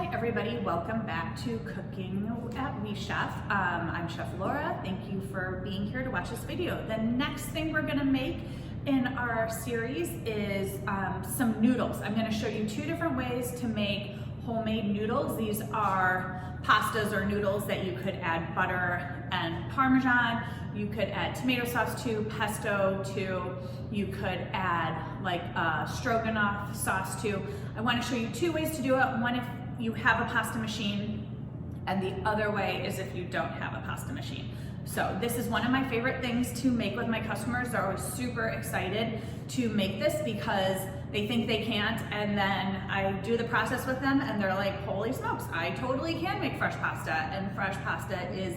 Hi everybody, welcome back to Cooking at We Chef. I'm Chef Laura. Thank you for being here to watch this video. The next thing we're gonna make in our series is some noodles. I'm gonna show you two different ways to make homemade noodles. These are pastas or noodles that you could add butter and Parmesan. You could add tomato sauce to, pesto to. You could add like stroganoff sauce to. I want to show you two ways to do it. One if you have a pasta machine, and the other way is if you don't have a pasta machine. So this is one of my favorite things to make with my customers. They're always super excited to make this because they think they can't, and then I do the process with them and they're like, holy smokes, I totally can make fresh pasta, and fresh pasta is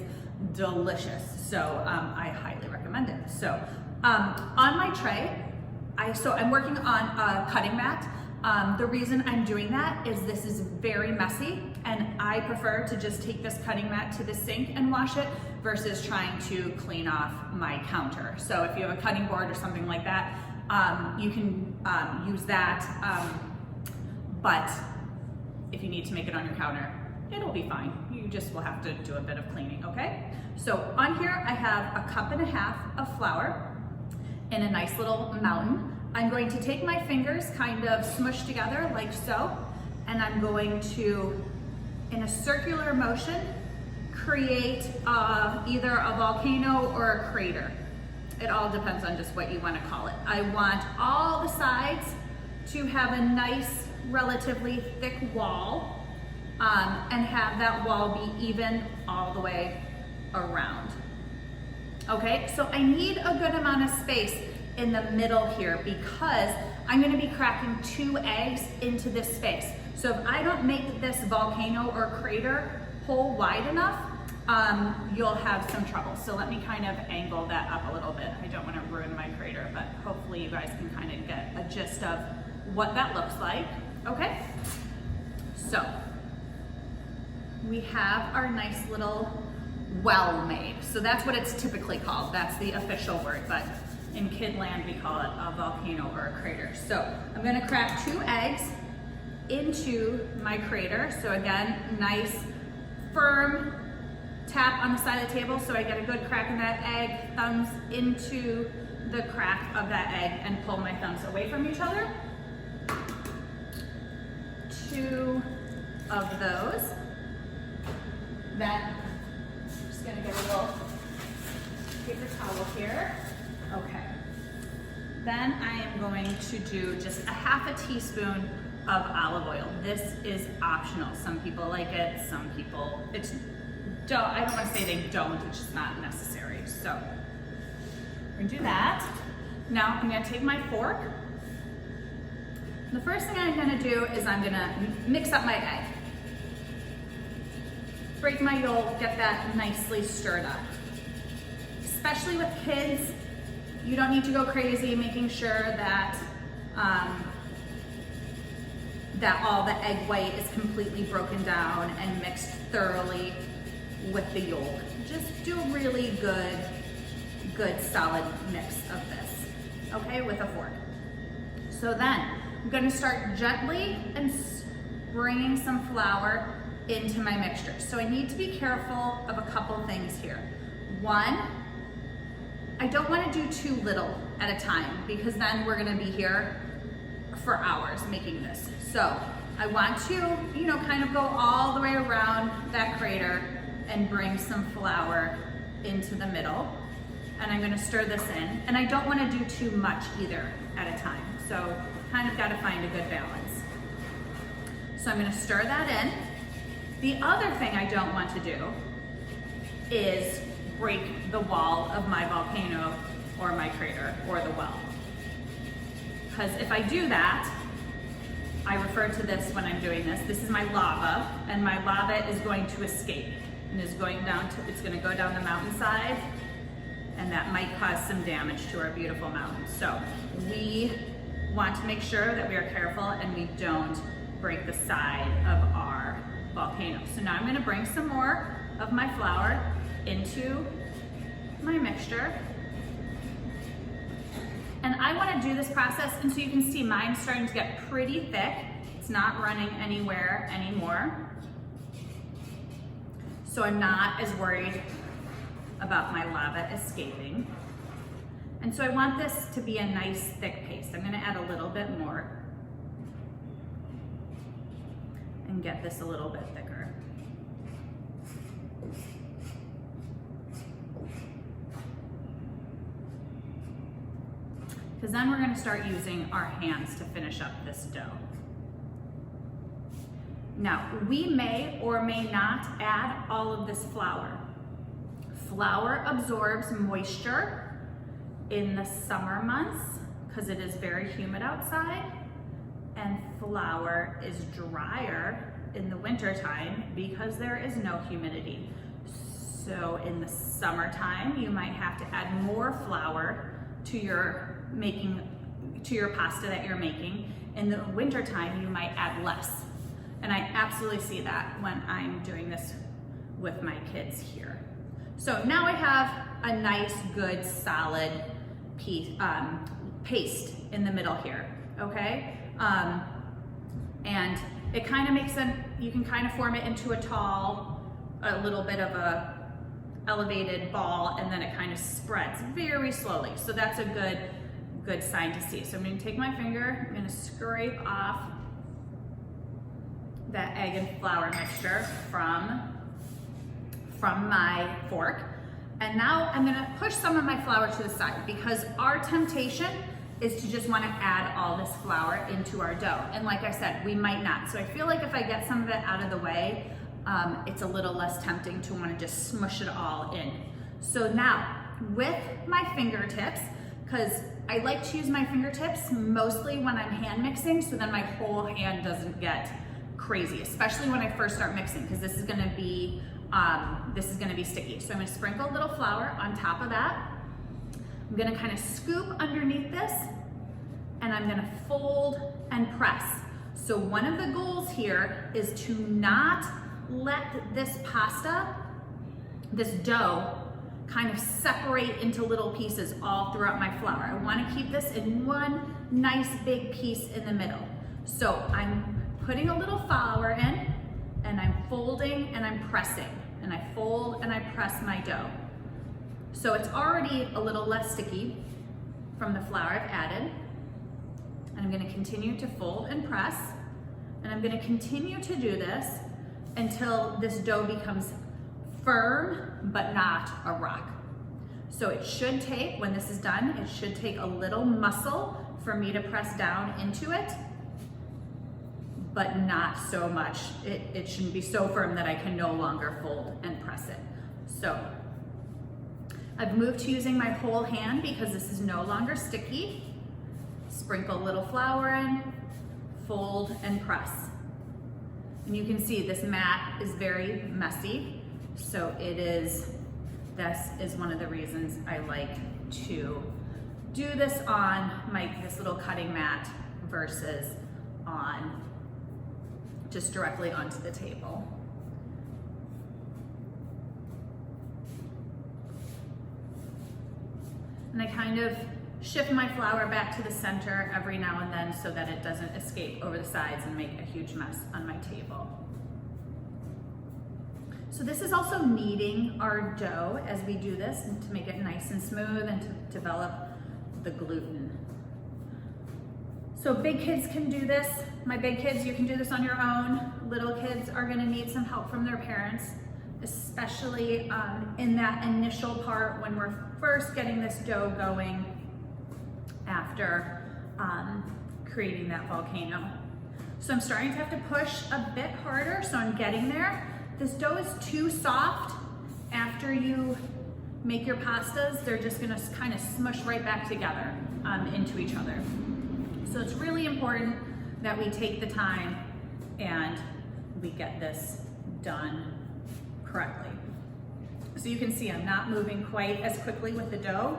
delicious. So I highly recommend it. So on my tray, I'm working on a cutting mat. The reason I'm doing that is this is very messy, and I prefer to just take this cutting mat to the sink and wash it versus trying to clean off my counter. So if you have a cutting board or something like that, you can use that, but if you need to make it on your counter, it'll be fine. You just will have to do a bit of cleaning, okay? So on here I have 1.5 cups of flour in a nice little mountain. I'm going to take my fingers, kind of smush together like so, and I'm going to, in a circular motion, create either a volcano or a crater. It all depends on just what you want to call it. I want all the sides to have a nice, relatively thick wall, and have that wall be even all the way around. Okay, so I need a good amount of space in the middle here because I'm going to be cracking 2 eggs into this space. So if I don't make this volcano or crater hole wide enough, you'll have some trouble. So let me kind of angle that up a little bit. I don't want to ruin my crater, but hopefully you guys can kind of get a gist of what that looks like. Okay, so we have our nice little well made. So that's what it's typically called. That's the official word, but in kidland we call it a volcano or a crater. So I'm gonna crack 2 eggs into my crater. So again, nice firm tap on the side of the table so I get a good crack in that egg, thumbs into the crack of that egg and pull my thumbs away from each other. 2 of those. Then I'm just gonna get a little paper towel here. Okay. Then I am going to do just 1/2 teaspoon of olive oil. This is optional. Some people like it, some people I don't want to say they don't, it's just not necessary. So we're gonna do that. Now I'm gonna take my fork. The first thing I'm gonna do is I'm gonna mix up my egg. Break my yolk, get that nicely stirred up. Especially with kids, you don't need to go crazy making sure that that all the egg white is completely broken down and mixed thoroughly with the yolk. Just do a really good solid mix of this, okay, with a fork. So then I'm gonna start gently and bringing some flour into my mixture. So I need to be careful of a couple things here. One, I don't want to do too little at a time because then we're going to be here for hours making this. So I want to, kind of go all the way around that crater and bring some flour into the middle. And I'm going to stir this in. And I don't want to do too much either at a time. So kind of got to find a good balance. So I'm going to stir that in. The other thing I don't want to do is break the wall of my volcano or my crater or the well. Because if I do that, I refer to this when I'm doing this. This is my lava, and my lava is going to escape and is going down it's going to go down the mountainside, and that might cause some damage to our beautiful mountain. So we want to make sure that we are careful and we don't break the side of our volcano. So now I'm going to bring some more of my flour into my mixture. And I want to do this process, and so you can see mine's starting to get pretty thick. It's It's not running anywhere anymore. So I'm not as worried about my lava escaping. And so I want this to be a nice thick paste. I'm gonna add a little bit more and get this a little bit thicker. Because then we're gonna start using our hands to finish up this dough. Now, we may or may not add all of this flour. Flour absorbs moisture in the summer months because it is very humid outside, and flour is drier in the winter time because there is no humidity. So in the summertime, you might have to add more flour to your pasta that you're making. In the winter time, you might add less. And I absolutely see that when I'm doing this with my kids here. So now I have a nice, good, solid paste in the middle here, okay? And it kind of makes you can kind of form it into a little bit of a elevated ball, and then it kind of spreads very slowly. So that's a good sign to see. So I'm gonna take my finger, I'm gonna scrape off that egg and flour mixture from my fork. And now I'm gonna push some of my flour to the side because our temptation is to just wanna add all this flour into our dough. And like I said, we might not. So I feel like if I get some of it out of the way, it's a little less tempting to wanna just smush it all in. So now, with my fingertips, because I like to use my fingertips mostly when I'm hand mixing, so then my whole hand doesn't get crazy, especially when I first start mixing, because this is gonna be sticky. So I'm gonna sprinkle a little flour on top of that. I'm gonna kind of scoop underneath this, and I'm gonna fold and press. So one of the goals here is to not let this pasta, this dough, kind of separate into little pieces all throughout my flour. I wanna keep this in one nice big piece in the middle. So I'm putting a little flour in, and I'm folding and I'm pressing, and I fold and I press my dough. So it's already a little less sticky from the flour I've added, and I'm gonna continue to fold and press, and I'm gonna continue to do this until this dough becomes firm but not a rock. So it should take, when this is done, it should take a little muscle for me to press down into it, but not so much. It shouldn't be so firm that I can no longer fold and press it. So I've moved to using my whole hand because this is no longer sticky. Sprinkle a little flour in, fold and press. And you can see this mat is very messy. So this is one of the reasons I like to do this on this little cutting mat versus on just directly onto the table. And I kind of shift my flour back to the center every now and then so that it doesn't escape over the sides and make a huge mess on my table. So this is also kneading our dough as we do this, and to make it nice and smooth and to develop the gluten. So big kids can do this. My big kids, you can do this on your own. Little kids are gonna need some help from their parents, especially in that initial part when we're first getting this dough going after creating that volcano. So I'm starting to have to push a bit harder, so I'm getting there. This dough is too soft. After you make your pastas, they're just gonna kind of smush right back together into each other. So it's really important that we take the time and we get this done correctly. So you can see I'm not moving quite as quickly with the dough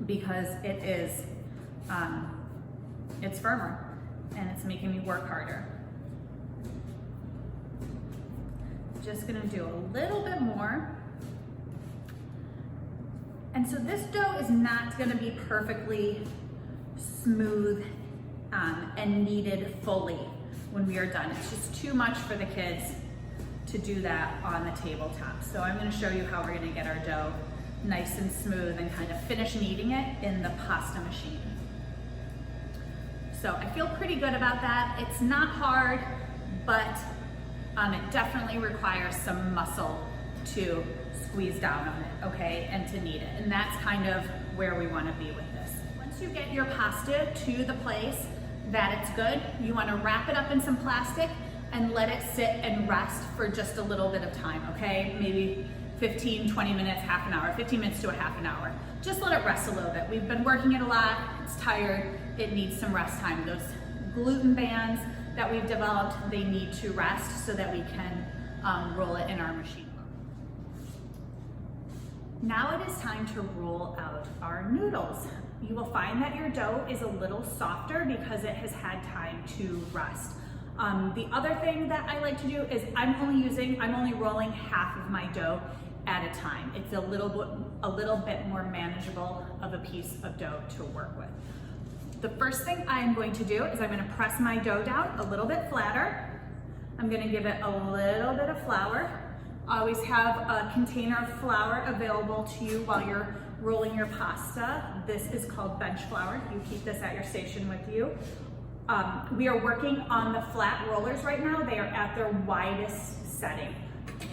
because it's firmer and it's making me work harder. Just gonna do a little bit more. And so this dough is not gonna be perfectly smooth and kneaded fully. when we are done. It's just too much for the kids to do that on the tabletop. So I'm gonna show you how we're gonna get our dough nice and smooth and kind of finish kneading it in the pasta machine. So I feel pretty good about that. It's not hard, but it definitely requires some muscle to squeeze down on it, okay, and to knead it. And that's kind of where we wanna be with this. Once you get your pasta to the place that it's good, you wanna wrap it up in some plastic and let it sit and rest for just a little bit of time, okay? Maybe 15, 20 minutes, half an hour, 15 minutes to a half an hour. Just let it rest a little bit. We've been working it a lot, it's tired, it needs some rest time. Those gluten bands that we've developed, they need to rest so that we can roll it in our machine. Now it is time to roll out our noodles. You will find that your dough is a little softer because it has had time to rest. The other thing that I like to do is I'm only rolling half of my dough at a time. It's a little bit more manageable of a piece of dough to work with. The first thing I'm going to do is I'm going to press my dough down a little bit flatter. I'm going to give it a little bit of flour. Always have a container of flour available to you while you're rolling your pasta. This is called bench flour. You keep this at your station with you. We are working on the flat rollers right now. They are at their widest setting.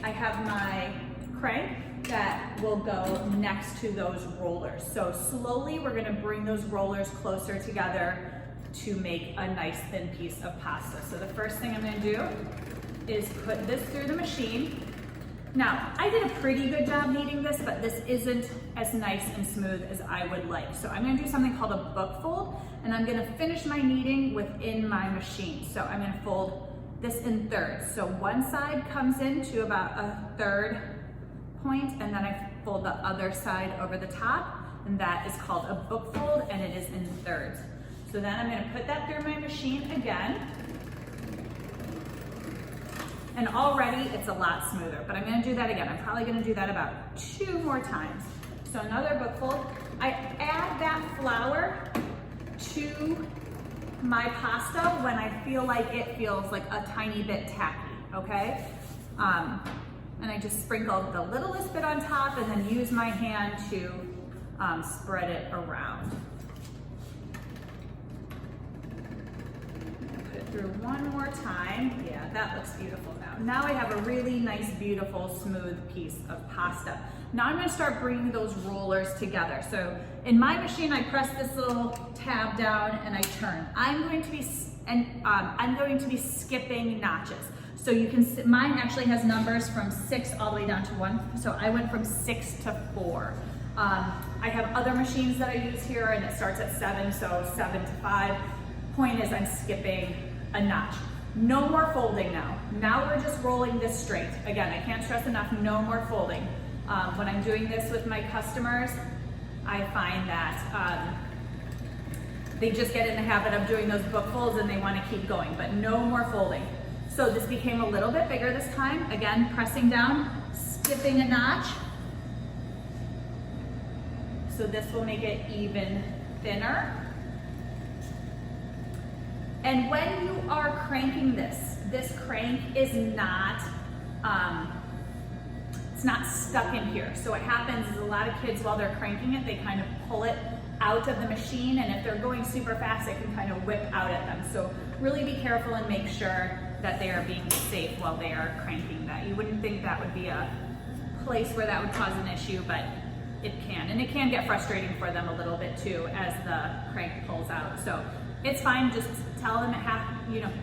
I have my crank that will go next to those rollers. So slowly we're gonna bring those rollers closer together to make a nice thin piece of pasta. So the first thing I'm gonna do is put this through the machine. Now, I did a pretty good job kneading this, but this isn't as nice and smooth as I would like. So I'm gonna do something called a book fold, and I'm gonna finish my kneading within my machine. So I'm gonna fold this in thirds. So one side comes in to about a third point, and then I fold the other side over the top, and that is called a book fold, and it is in thirds. So then I'm gonna put that through my machine again. And already it's a lot smoother, but I'm gonna do that again. I'm probably gonna do that about 2 more times. So another book fold. I add that flour to my pasta when I feel like it feels like a tiny bit tacky, okay? And I just sprinkle the littlest bit on top and then use my hand to spread it around. Put it through one more time. Yeah, that looks beautiful now. Now I have a really nice, beautiful, smooth piece of pasta. Now I'm gonna start bringing those rollers together. So in my machine, I press this little tab down and I turn. I'm going to be skipping notches. So you can see, mine actually has numbers from 6 all the way down to 1. So I went from 6 to 4. I have other machines that I use here and it starts at 7, so 7 to 5. Point is I'm skipping a notch. No more folding now. Now we're just rolling this straight. Again, I can't stress enough, no more folding. When I'm doing this with my customers, I find that they just get in the habit of doing those book folds and they want to keep going, but no more folding. So this became a little bit bigger this time. Again, pressing down, skipping a notch. So this will make it even thinner. And when you are cranking this crank is not, it's not stuck in here. So what happens is a lot of kids, while they're cranking it, they kind of pull it out of the machine, and if they're going super fast, it can kind of whip out at them. So really be careful and make sure that they are being safe while they are cranking that. You wouldn't think that would be a place where that would cause an issue, but it can. And it can get frustrating for them a little bit too as the crank pulls out. So it's fine, just tell them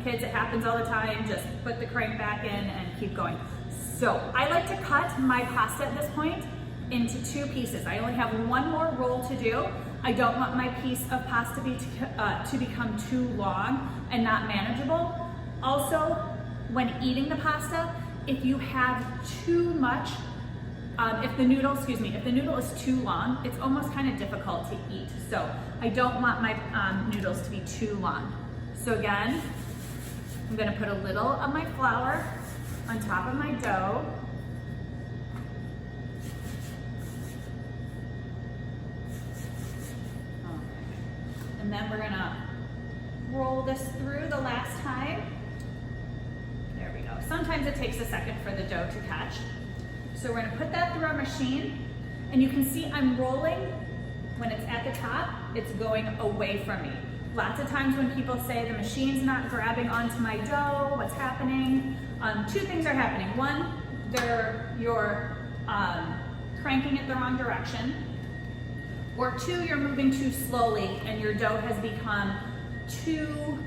kids, it happens all the time, just put the crank back in and keep going. So I like to cut my pasta at this point into 2 pieces. I only have 1 more roll to do. I don't want my piece of pasta to become too long and not manageable. Also, when eating the pasta, if you have too much, if the noodle is too long, it's almost kind of difficult to eat. So I don't want my noodles to be too long. So again, I'm gonna put a little of my flour on top of my dough. And then we're gonna roll this through the last time. sometimes it takes a second for the dough to catch. So we're gonna put that through our machine, and you can see I'm rolling. When it's at the top, it's going away from me. Lots of times when people say the machine's not grabbing onto my dough, what's happening? Two things are happening. One, you're cranking it the wrong direction, or two, you're moving too slowly and your dough has become too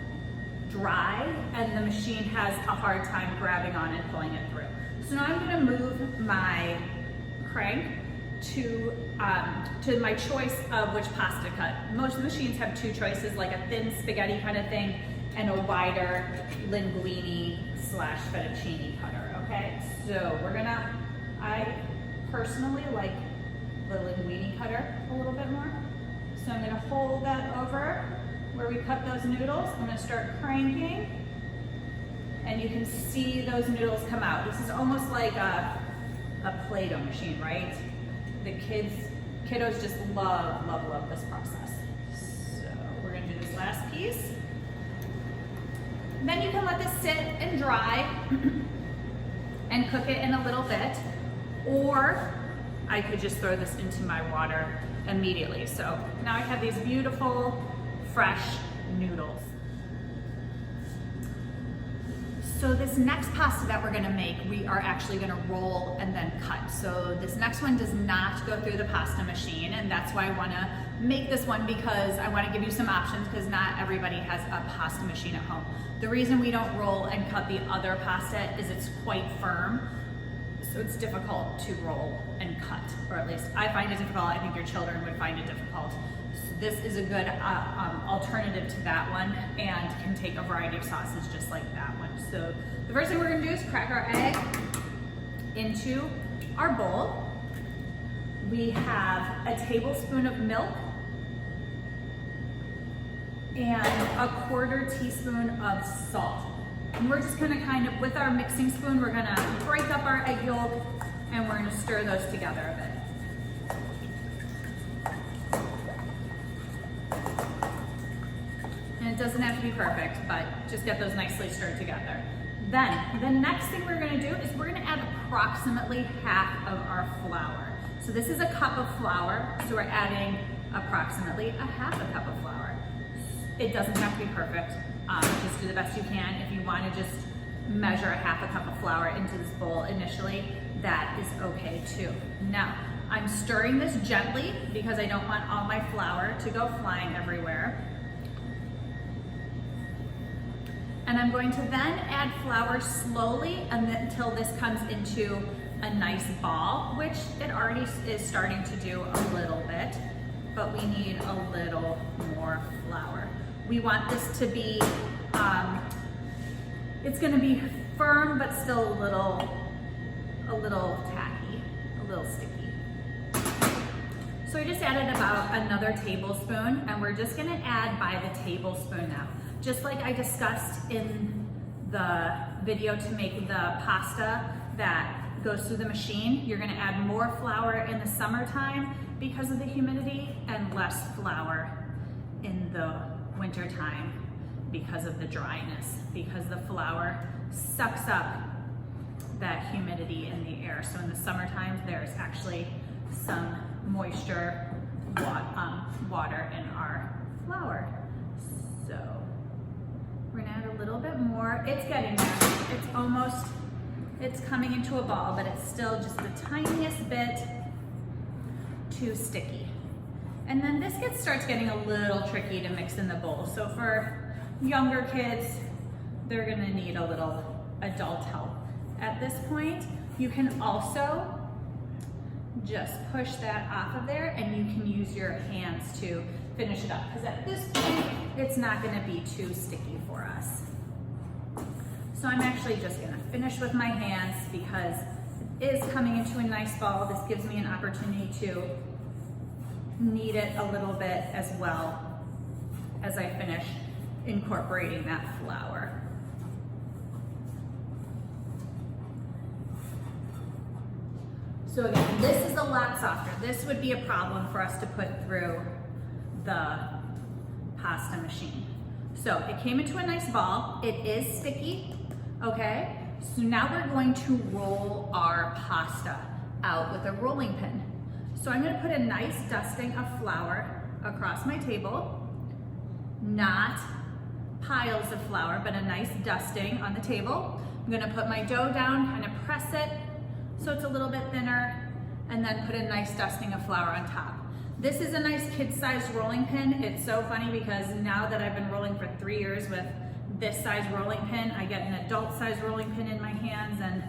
dry and the machine has a hard time grabbing on and pulling it through. So now I'm gonna move my crank to my choice of which pasta cut. Most of the machines have two choices, like a thin spaghetti kind of thing and a wider linguine / fettuccine cutter, okay? So I personally like the linguine cutter a little bit more. So I'm gonna hold that over where we cut those noodles. I'm gonna start cranking, and you can see those noodles come out. This is almost like a Play-Doh machine, right? The kiddos just love this process. So we're gonna do this last piece. Then you can let this sit and dry and cook it in a little bit, or I could just throw this into my water immediately. So now I have these beautiful, fresh noodles. So this next pasta that we're gonna make, we are actually gonna roll and then cut. So this next one does not go through the pasta machine, and that's why I wanna make this one, because I wanna give you some options, because not everybody has a pasta machine at home. The reason we don't roll and cut the other pasta is it's quite firm, so it's difficult to roll and cut, or at least I find it difficult. I think your children would find it difficult. So this is a good alternative to that one, and can take a variety of sauces just like that one. So the first thing we're gonna do is crack our egg into our bowl. We have a tablespoon of milk and a 1/4 teaspoon of salt. And we're just gonna kind of, with our mixing spoon, we're gonna break up our egg yolk and we're gonna stir those together a bit. And it doesn't have to be perfect, but just get those nicely stirred together. Then, the next thing we're gonna do is we're gonna add approximately half of our flour. So this is a cup of flour, so we're adding approximately a half a cup of flour. It doesn't have to be perfect. Just do the best you can. If you want to just measure a half a cup of flour into this bowl initially, that is okay too. Now, I'm stirring this gently because I don't want all my flour to go flying everywhere. And I'm going to then add flour slowly until this comes into a nice ball, which it already is starting to do a little bit, but we need a little more flour. We want this to be, it's gonna be firm, but still a little tacky, a little sticky. So I just added about another tablespoon, and we're just gonna add by the tablespoon now. Just like I discussed in the video to make the pasta that goes through the machine, you're gonna add more flour in the summertime because of the humidity and less flour in the winter time because of the dryness, because the flour sucks up that humidity in the air. So in the summertime, there's actually some moisture, water in our flour. So we're gonna add a little bit more. It's getting there. It's coming into a ball, but it's still just the tiniest bit too sticky. And then this starts getting a little tricky to mix in the bowl. So for younger kids, they're gonna need a little adult help. At this point, you can also just push that off of there, and you can use your hands to finish it up, because at this point, it's not gonna be too sticky for us. So I'm actually just gonna finish with my hands because it is coming into a nice ball. This gives me an opportunity to knead it a little bit as well as I finish incorporating that flour. So again, this is a lot softer. This would be a problem for us to put through the pasta machine. So it came into a nice ball. It is sticky, okay? so now we're going to roll our pasta out with a rolling pin. So I'm gonna put a nice dusting of flour across my table, not piles of flour, but a nice dusting on the table. I'm gonna put my dough down, kind of press it so it's a little bit thinner, and then put a nice dusting of flour on top. This is a nice kid-sized rolling pin. It's so funny because now that I've been rolling for 3 years with this size rolling pin, I get an adult-sized rolling pin in my hands, and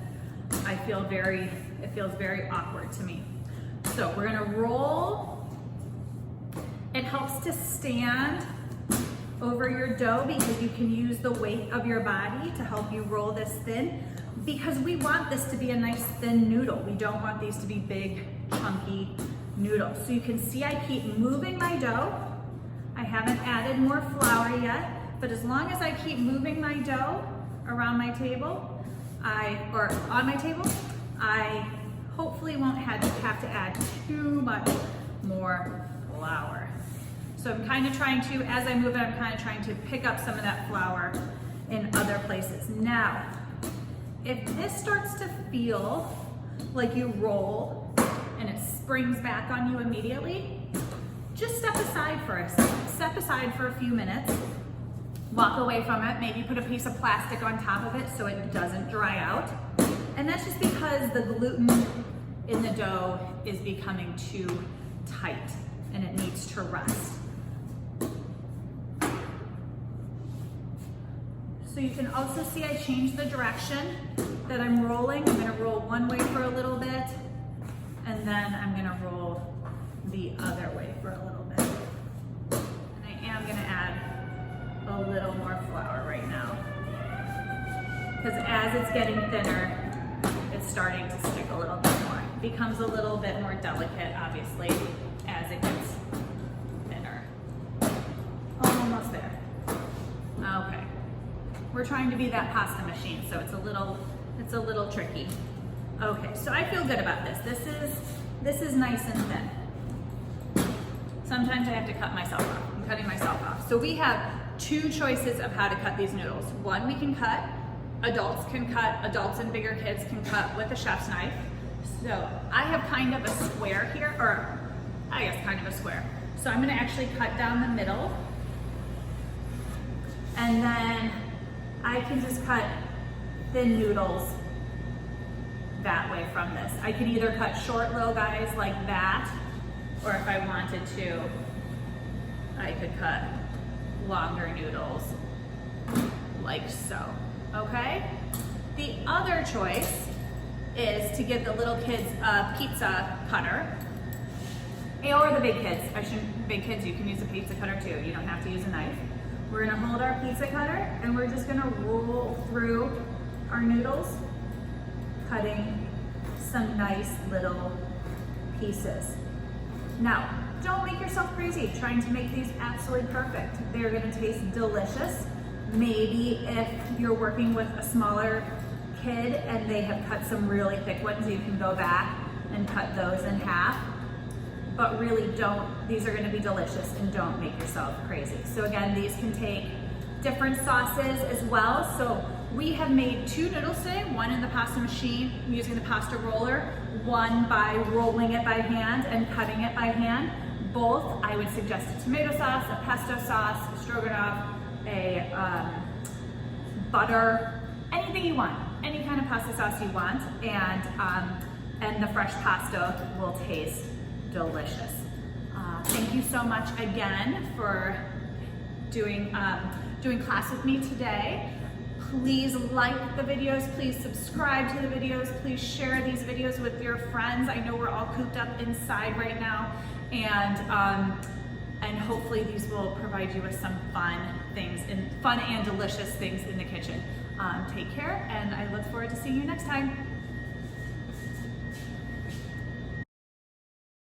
it feels very awkward to me. So we're gonna roll. It helps to stand over your dough because you can use the weight of your body to help you roll this thin, because we want this to be a nice thin noodle. We don't want these to be big, chunky noodles. So you can see I keep moving my dough. I haven't added more flour yet, but as long as I keep moving my dough around my table, on my table, I hopefully won't have to add too much more flour. So I'm kind of trying to, as I move it, I'm kind of trying to pick up some of that flour in other places. Now, if this starts to feel like you roll and it springs back on you immediately, just step aside for a second. Step aside for a few minutes, walk away from it, maybe put a piece of plastic on top of it so it doesn't dry out. And that's just because the gluten in the dough is becoming too tight and it needs to rest. So you can also see I changed the direction that I'm rolling. I'm gonna roll one way for a little bit, and then I'm gonna roll the other way for a little bit. And I am gonna add a little more flour right now, because as it's getting thinner, it's starting to stick a little bit more. It becomes a little bit more delicate, obviously, as it gets thinner. Almost there. Okay. We're trying to be that pasta machine, so it's a little tricky. Okay, so I feel good about this. This is nice and thin. Sometimes I have to cut myself off. I'm cutting myself off. So we have 2 choices of how to cut these noodles. One, we can cut. Adults and bigger kids can cut with a chef's knife. So I have kind of a square here, or I guess kind of a square. So I'm gonna actually cut down the middle, and then I can just cut thin noodles that way from this. I can either cut short little guys like that, or if I wanted to, I could cut longer noodles like so, okay? The other choice is to give the little kids a pizza cutter, or the big kids. Big kids, you can use a pizza cutter too. You don't have to use a knife. We're gonna hold our pizza cutter and we're just gonna roll through our noodles, cutting some nice little pieces. Now, don't make yourself crazy trying to make these absolutely perfect. They're gonna taste delicious. Maybe if you're working with a smaller kid and they have cut some really thick ones, you can go back and cut those in half. But really these are gonna be delicious, and don't make yourself crazy. So again, these can take different sauces as well. So we have made 2 noodles today, one in the pasta machine using the pasta roller, one by rolling it by hand and cutting it by hand. Both, I would suggest a tomato sauce, a pesto sauce, a stroganoff, a butter, anything you want, any kind of pasta sauce you want, and the fresh pasta will taste delicious. Thank you so much again for doing class with me today. Please like the videos, please subscribe to the videos, please share these videos with your friends. I know we're all cooped up inside right now, and hopefully these will provide you with some fun and delicious things in the kitchen. Take care, and I look forward to seeing you next time.